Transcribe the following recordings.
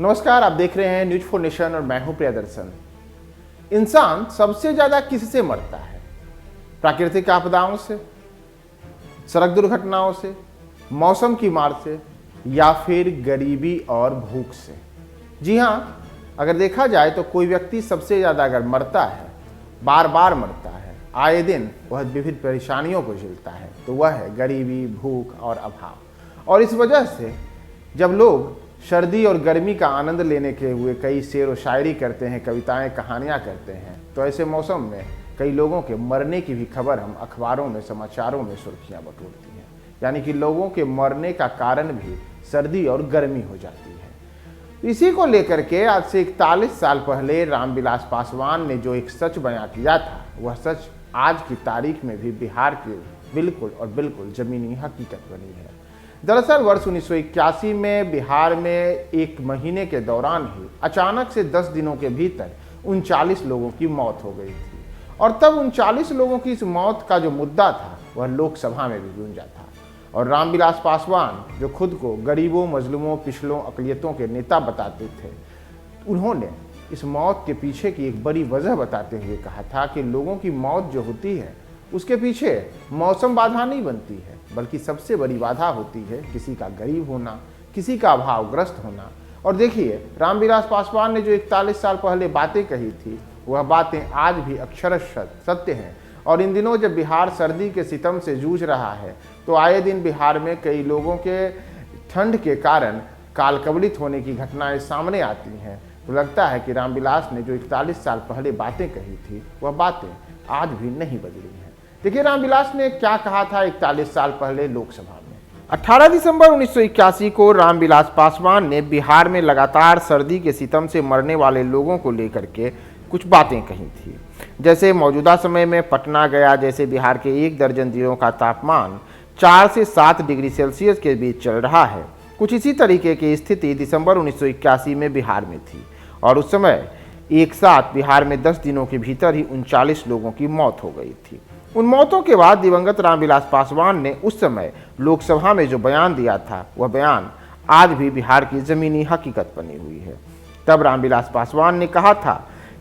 नमस्कार, आप देख रहे हैं न्यूज फॉर नेशन और मैं हूं प्रियदर्शन। इंसान सबसे ज्यादा किससे मरता है? प्राकृतिक आपदाओं से, सड़क दुर्घटनाओं से, मौसम की मार से या फिर गरीबी और भूख से? जी हां, अगर देखा जाए तो कोई व्यक्ति सबसे ज्यादा अगर मरता है, बार बार मरता है, आए दिन वह विभिन्न परेशानियों को झेलता है, तो वह है गरीबी, भूख और अभाव। और इस वजह से जब लोग सर्दी और गर्मी का आनंद लेने के हुए कई शेर व शायरी करते हैं, कविताएं, कहानियां करते हैं, तो ऐसे मौसम में कई लोगों के मरने की भी खबर हम अखबारों में, समाचारों में सुर्खियां बटोरती हैं। यानी कि लोगों के मरने का कारण भी सर्दी और गर्मी हो जाती है। इसी को लेकर के आज से 41 साल पहले रामविलास पासवान ने जो एक सच बयां किया था, वह सच आज की तारीख में भी बिहार के बिल्कुल जमीनी हकीकत बनी है। दरअसल वर्ष 1981 में बिहार में एक महीने के दौरान ही अचानक से 10 दिनों के भीतर 39 लोगों की मौत हो गई थी। और तब 39 लोगों की इस मौत का जो मुद्दा था वह लोकसभा में भी गूंजा था। और रामविलास पासवान, जो खुद को गरीबों, मजलूमों, पिछड़ों, अकलियतों के नेता बताते थे, उन्होंने इस मौत के पीछे की एक बड़ी वजह बताते हुए कहा था कि लोगों की मौत जो होती है उसके पीछे मौसम बाधा नहीं बनती है, बल्कि सबसे बड़ी बाधा होती है किसी का गरीब होना, किसी का अभावग्रस्त होना। और देखिए, रामविलास पासवान ने जो 41 साल पहले बातें कही थी, वह बातें आज भी अक्षरशः सत्य हैं। और इन दिनों जब बिहार सर्दी के सितम से जूझ रहा है, तो आए दिन बिहार में कई लोगों के ठंड के कारण कालकवलित होने की घटनाएं सामने आती हैं। तो लगता है कि रामविलास ने जो 41 साल पहले बातें कही थी, वह बातें आज भी नहीं बदली हैं। देखिए, रामविलास ने क्या कहा था 41 साल पहले लोकसभा में। 18 दिसंबर 1981 को रामविलास पासवान ने बिहार में लगातार सर्दी के सितम से मरने वाले लोगों को लेकर के कुछ बातें कही थी। जैसे मौजूदा समय में पटना, गया जैसे बिहार के 1 दर्जन जिलों का तापमान 4 से 7 डिग्री सेल्सियस के बीच चल रहा है। कुछ इसी तरीके की स्थिति दिसंबर 1981 में बिहार में थी। और उस समय एक साथ बिहार में 10 दिनों के भीतर ही 39 लोगों की मौत हो गई थी। उन मौतों के बाद दिवंगत रामविलास पासवान ने उस समय लोकसभा में जो बयान दिया था, वह बयान आज भी बिहार की जमीनी हकीकत बनी हुई है। तब रामविलास पासवान ने कहा था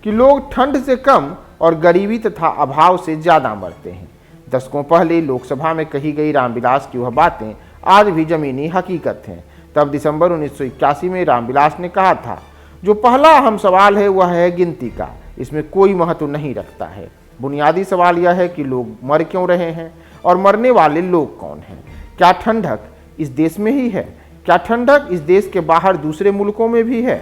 कि लोग ठंड से कम और गरीबी तथा अभाव से ज़्यादा मरते हैं। दशकों पहले लोकसभा में कही गई रामविलास की वह बातें आज भी जमीनी हकीकत हैं। तब दिसंबर 1981 में रामविलास ने कहा था, जो पहला अहम सवाल है वह है गिनती का, इसमें कोई महत्व नहीं रखता है। बुनियादी सवाल यह है कि लोग मर क्यों रहे हैं और मरने वाले लोग कौन हैं। क्या ठंडक इस देश में ही है? क्या ठंडक इस देश के बाहर दूसरे मुल्कों में भी है?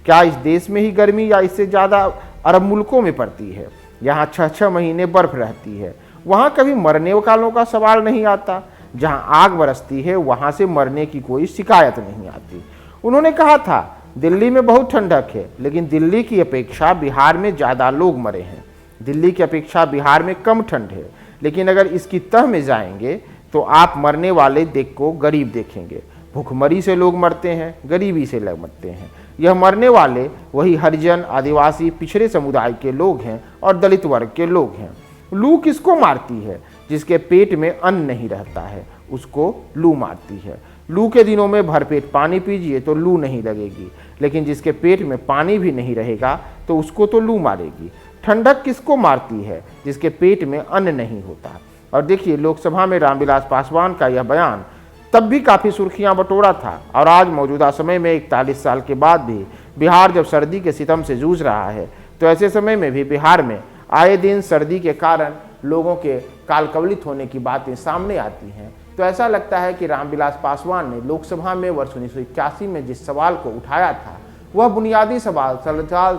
क्या इस देश में ही गर्मी या इससे ज़्यादा अरब मुल्कों में पड़ती है? यहाँ 6-6 महीने बर्फ रहती है। वहाँ कभी मरने वालों का सवाल नहीं आता। जहाँ आग बरसती है वहाँ से मरने की कोई शिकायत नहीं आती। उन्होंने कहा था, दिल्ली में बहुत ठंडक है, लेकिन दिल्ली की अपेक्षा बिहार में ज़्यादा लोग मरे हैं। दिल्ली की अपेक्षा बिहार में कम ठंड है, लेकिन अगर इसकी तह में जाएंगे तो आप मरने वाले को गरीब देखेंगे। भूखमरी से लोग मरते हैं, गरीबी से लोग मरते हैं। यह मरने वाले वही हरिजन, आदिवासी, पिछड़े समुदाय के लोग हैं और दलित वर्ग के लोग हैं। लू किसको मारती है? जिसके पेट में अन्न नहीं रहता है, उसको लू मारती है। लू के दिनों में भरपेट पानी पीजिए तो लू नहीं लगेगी, लेकिन जिसके पेट में पानी भी नहीं रहेगा तो उसको तो लू मारेगी। ठंडक किसको मारती है? जिसके पेट में अन्न नहीं होता। और देखिए, लोकसभा में रामविलास पासवान का यह बयान तब भी काफ़ी सुर्खियां बटोरा था। और आज मौजूदा समय में 41 साल के बाद भी बिहार जब सर्दी के सितम से जूझ रहा है, तो ऐसे समय में भी बिहार में आए दिन सर्दी के कारण लोगों के कालकवलित होने की बातें सामने आती हैं। तो ऐसा लगता है कि रामविलास पासवान ने लोकसभा में वर्ष 1981 में जिस सवाल को उठाया था, वह बुनियादी सवाल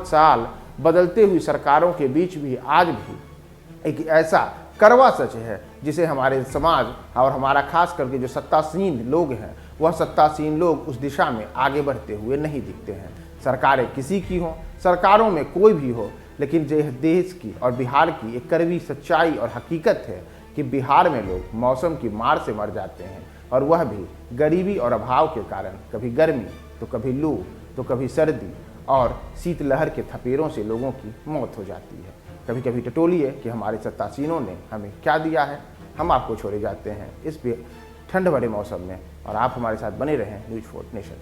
साल बदलते हुई सरकारों के बीच भी आज भी एक ऐसा कड़वा सच है, जिसे हमारे समाज और हमारा खास करके जो सत्तासीन लोग हैं, वह सत्तासीन लोग उस दिशा में आगे बढ़ते हुए नहीं दिखते हैं। सरकारें किसी की हों, सरकारों में कोई भी हो, लेकिन देश की और बिहार की एक कड़वी सच्चाई और हकीकत है कि बिहार में लोग मौसम की मार से मर जाते हैं, और वह भी गरीबी और अभाव के कारण। कभी गर्मी तो कभी लू तो कभी सर्दी और शीतलहर के थपेड़ों से लोगों की मौत हो जाती है। कभी कभी टटोलिए कि हमारे सत्तासीनों ने हमें क्या दिया है। हम आपको छोड़े जाते हैं इस ठंड भरे मौसम में, और आप हमारे साथ बने रहें न्यूज फॉर नेशन।